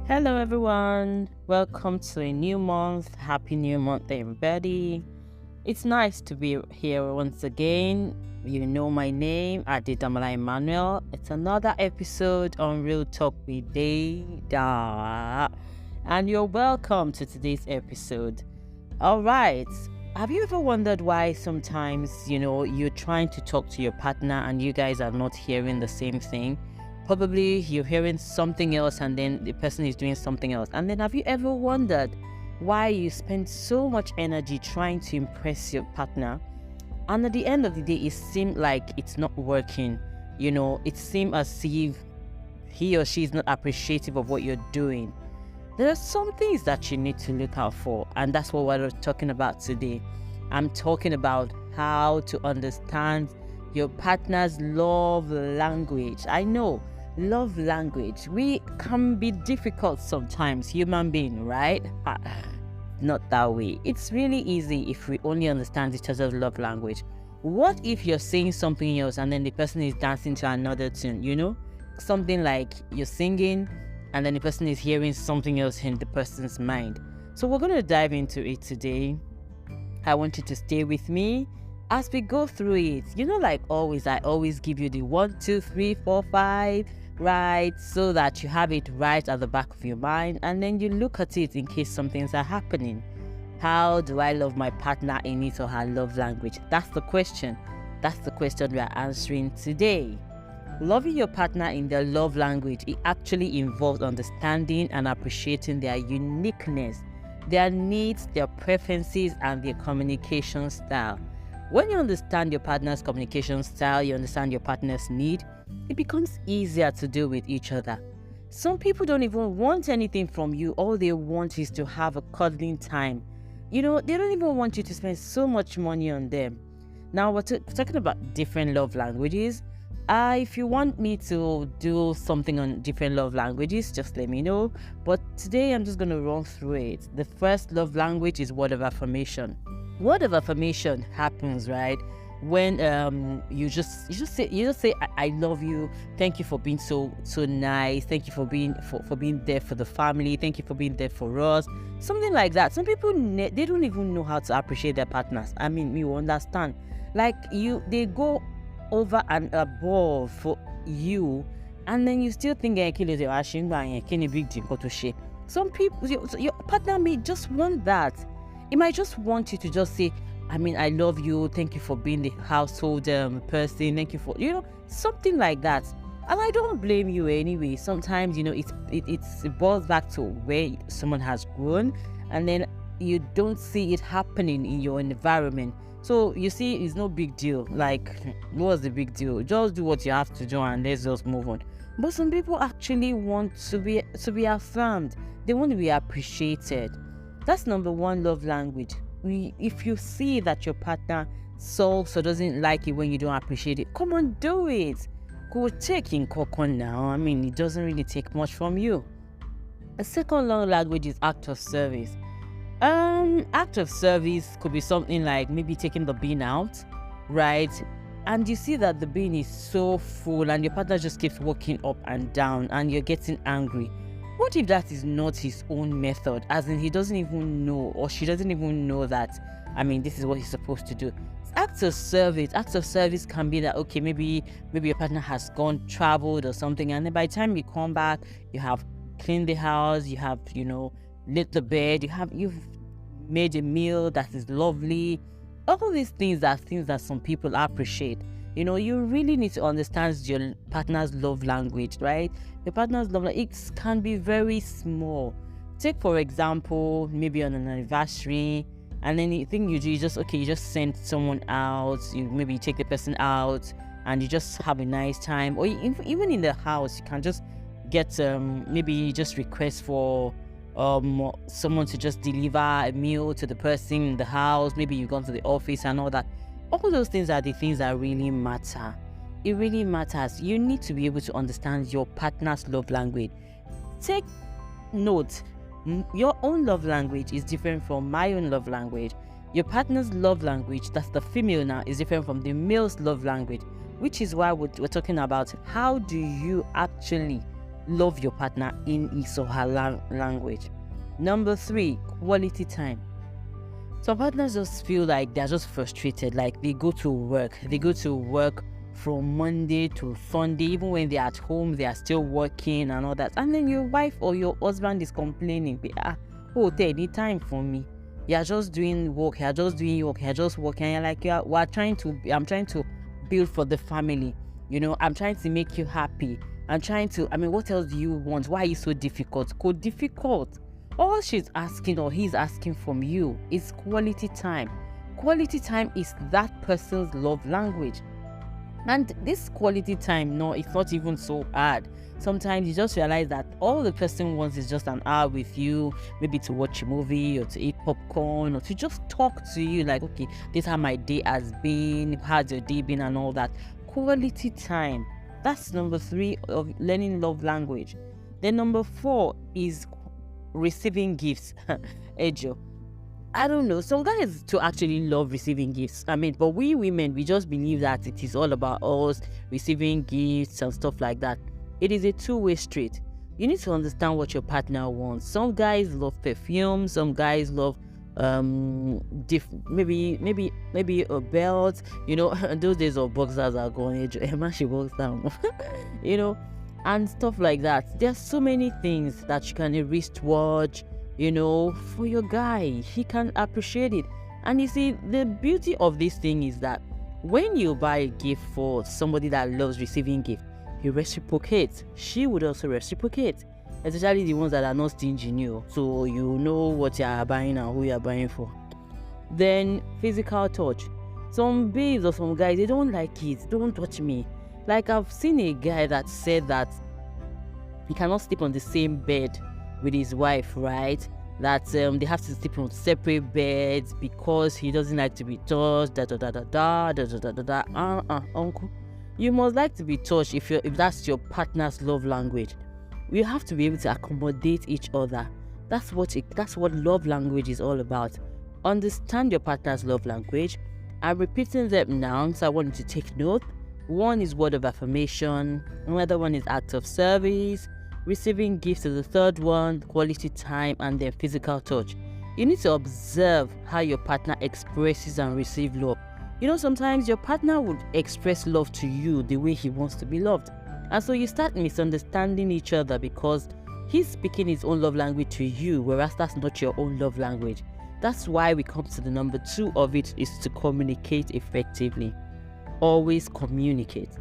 Hello, everyone. Welcome to a new month. Happy new month, everybody. It's nice to be here once again. You know my name, Adedamola Emmanuel. It's another episode on Real Talk with Dada. And you're welcome to today's episode. All right. Have you ever wondered why sometimes, you're trying to talk to your partner and you guys are not hearing the same thing? Probably you're hearing something else and then the person is doing something else. And then have you ever wondered why you spend so much energy trying to impress your partner? And at the end of the day, it seemed like it's not working. It seemed as if he or she is not appreciative of what you're doing. There are some things that you need to look out for. And that's what we're talking about today. I'm talking about how to understand your partner's love language. I know. Love language. We can be difficult sometimes, human being, right? Not that way. It's really easy if we only understand each other's love language. What if you're saying something else and then the person is dancing to another tune, Something like you're singing and then the person is hearing something else in the person's mind. So we're going to dive into it today. I want you to stay with me as we go through it. Like always, I always give you the 1, 2, 3, 4, 5, right? So that you have it right at the back of your mind and then you look at it in case some things are happening. How do I love my partner in his or her love language? That's the question. That's the question we are answering today. Loving your partner in their love language, it actually involves understanding and appreciating their uniqueness, their needs, their preferences, and their communication style. When you understand your partner's communication style, you understand your partner's need, it becomes easier to deal with each other. Some people don't even want anything from you. All they want is to have a cuddling time. They don't even want you to spend so much money on them. Now, we're talking about different love languages. If you want me to do something on different love languages, just let me know. But today, I'm just going to run through it. The first love language is word of affirmation. Word of affirmation happens, right, when you just say I love you, thank you for being so nice, thank you for being there for the family, thank you for being there for us, something like that. Some people they don't even know how to appreciate their partners. I mean, you understand, like they go over and above for you, and then you still think big deal to share. Some people, your partner may just want that. It might just want you to just say, I love you, thank you for being the household person, thank you for, something like that. And I don't blame you anyway. Sometimes, it boils back to where someone has grown, and then you don't see it happening in your environment. So you see, it's no big deal. Like, what's the big deal? Just do what you have to do and let's just move on. But some people actually want to be affirmed. They want to be appreciated. That's number one love language. If you see that your partner sulks or doesn't like it when you don't appreciate it, come on, do it. Go take in Kokon now. It doesn't really take much from you. A second love language is act of service. Act of service could be something like maybe taking the bin out, right? And you see that the bin is so full and your partner just keeps walking up and down and you're getting angry. What if that is not his own method? As in, he doesn't even know, or she doesn't even know that, this is what he's supposed to do. Acts of service. Acts of service can be that, okay, maybe your partner has traveled or something, and then by the time you come back, you have cleaned the house, you have, lit the bed, you've made a meal that is lovely. All these things are things that some people appreciate. You really need to understand your partner's love language, right? Your partner's love language, it can be very small. Take, for example, maybe on an anniversary, and then you think you just send someone out, maybe you take the person out, and you just have a nice time. Or even in the house, you can just get, maybe just request for someone to just deliver a meal to the person in the house. Maybe you've gone to the office and all that. All those things are the things that really matter. It really matters. You need to be able to understand your partner's love language. Take note, your own love language is different from my own love language. Your partner's love language, that's the female now, is different from the male's love language, which is why we're talking about how do you actually love your partner in his or her language. Number 3, quality time. Some partners just feel like they're just frustrated, like they go to work from Monday to Sunday, even when they're at home, they are still working and all that. And then your wife or your husband is complaining, oh, they need time for me. You're just doing work, you're just working. And you're like, I'm trying to build for the family. I'm trying to make you happy. What else do you want? Why are you so difficult? Difficult. All she's asking or he's asking from you is quality time. Quality time is that person's love language. And this quality time, no, it's not even so hard. Sometimes you just realize that all the person wants is just an hour with you, maybe to watch a movie or to eat popcorn or to just talk to you like, okay, this is how my day has been, how's your day been and all that. Quality time. That's number 3 of learning love language. Then number 4 is receiving gifts. Ejo, I don't know, some guys to actually love receiving gifts. But we women, we just believe that it is all about us receiving gifts and stuff like that. It is a two-way street. You need to understand what your partner wants. Some guys love perfume, some guys love maybe a belt. Those days of boxers are gone. Emma, she walks down. And stuff like that. There's so many things that you can, a wristwatch, for your guy. He can appreciate it. And you see, the beauty of this thing is that when you buy a gift for somebody that loves receiving gift, he reciprocates. She would also reciprocate. Especially the ones that are not stingy, so you know what you are buying and who you are buying for. Then physical touch. Some babes or some guys, they don't like it. Don't touch me. Like, I've seen a guy that said that he cannot sleep on the same bed with his wife, right? That they have to sleep on separate beds because he doesn't like to be touched. Uncle, you must like to be touched if that's your partner's love language. We have to be able to accommodate each other. That's what love language is all about. Understand your partner's love language. I'm repeating them now, so I want you to take note. 1 is word of affirmation. Another one is act of service. Receiving gifts is the 3rd one. Quality time, and then physical touch. You need to observe how your partner expresses and receives love. Sometimes your partner would express love to you the way he wants to be loved. And so you start misunderstanding each other because he's speaking his own love language to you, whereas that's not your own love language. That's why we come to the number 2 of it, is to communicate effectively. Always communicate.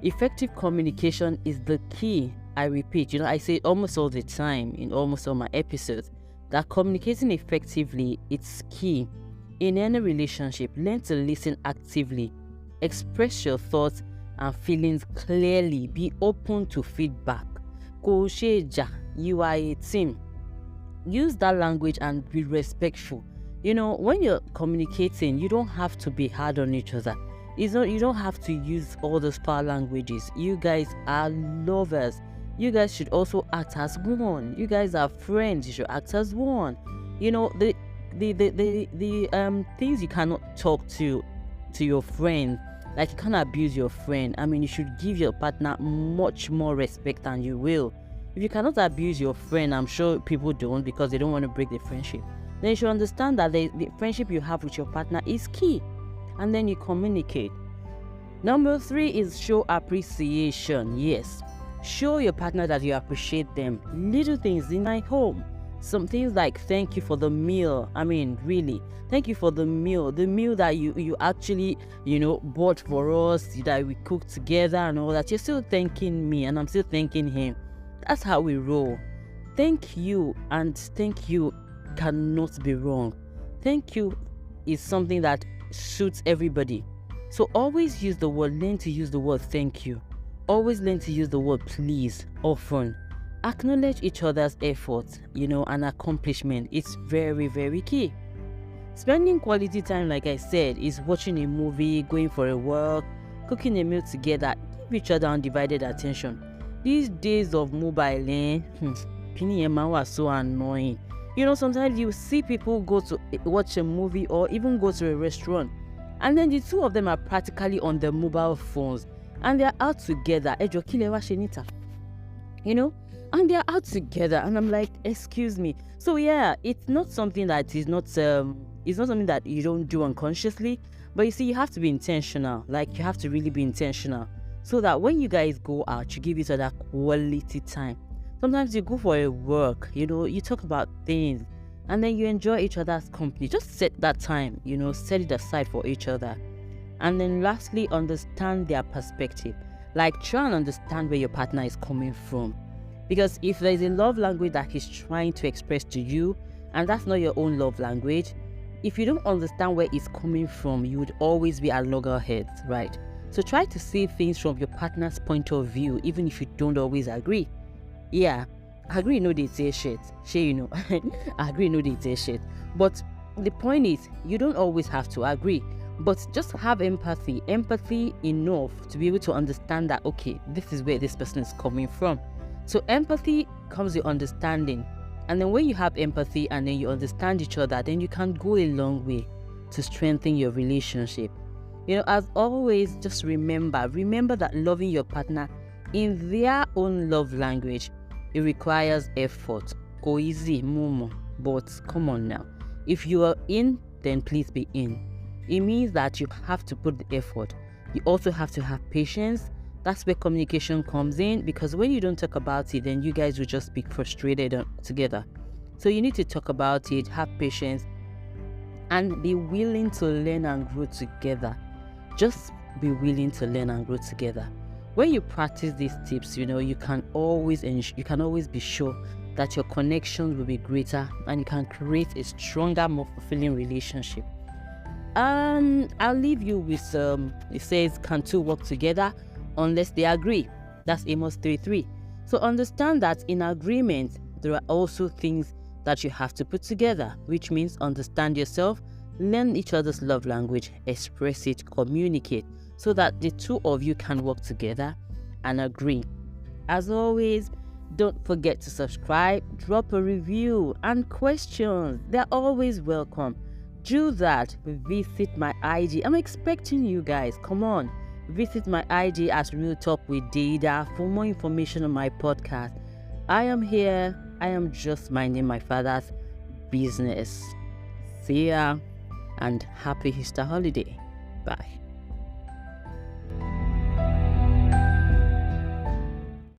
Effective communication is the key. I repeat, I say it almost all the time in almost all my episodes, that communicating effectively, it's key. In any relationship, learn to listen actively. Express your thoughts and feelings clearly. Be open to feedback. You are a team. Use that language and be respectful. When you're communicating, you don't have to be hard on each other. You don't have to use all those power languages. You guys are lovers. You guys should also act as one. You guys are friends. You should act as one. The things you cannot talk to your friend, like you can't abuse your friend. You should give your partner much more respect than you will. If you cannot abuse your friend, I'm sure people don't, because they don't want to break the friendship. Then you should understand that the friendship you have with your partner is key. And then you communicate. Number 3 is show appreciation. Yes, show your partner that you appreciate them. Little things in my home. Some things like, thank you for the meal. Really, thank you for the meal that you actually bought for us, that we cooked together and all that. You're still thanking me and I'm still thanking him. That's how we roll. Thank you, and thank you cannot be wrong. Thank you is something that suits everybody. So always learn to use the word thank you. Always learn to use the word please often. Acknowledge each other's efforts, and accomplishment. It's very, very key. Spending quality time, like I said, is watching a movie, going for a walk, cooking a meal together. Give each other undivided attention. These days of mobile, was so annoying. Sometimes you see people go to watch a movie or even go to a restaurant, and then the two of them are practically on their mobile phones and they're out together. you know, and they're out together, and I'm like, excuse me. So yeah, it's not something that is not it's not something that you don't do unconsciously, but you see, you have to be intentional. Like, you have to really be intentional, so that when you guys go out, you give each other quality time. Sometimes you go for a walk, you talk about things, and then you enjoy each other's company. Just set that time, set it aside for each other. And then lastly, understand their perspective. Like, try and understand where your partner is coming from. Because if there's a love language that he's trying to express to you, and that's not your own love language, if you don't understand where it's coming from, you would always be at loggerheads, right? So try to see things from your partner's point of view, even if you don't always agree. Yeah, agree no dey say shit. Agree no dey say shit. But the point is, you don't always have to agree. But just have empathy enough to be able to understand that, okay, this is where this person is coming from. So empathy comes with understanding. And then when you have empathy and then you understand each other, then you can go a long way to strengthen your relationship. As always, just remember that loving your partner in their own love language, it requires effort. Go easy, Momo. But come on now. If you are in, then please be in. It means that you have to put the effort. You also have to have patience. That's where communication comes in, because when you don't talk about it, then you guys will just be frustrated together. So you need to talk about it, have patience, and be willing to learn and grow together. Just be willing to learn and grow together. When you practice these tips, you can always be sure that your connections will be greater, and you can create a stronger, more fulfilling relationship. I'll leave you with it says, can two work together unless they agree? That's Amos 3:3. So understand that in agreement, there are also things that you have to put together, which means understand yourself, learn each other's love language, express it, communicate, so that the two of you can work together and agree. As always, don't forget to subscribe, drop a review, and questions. They're always welcome. Do that. Visit my IG. I'm expecting you guys. Come on. Visit my IG at Real Talk with Dida for more information on my podcast. I am here. I am just minding my father's business. See ya, and happy Easter holiday. Bye.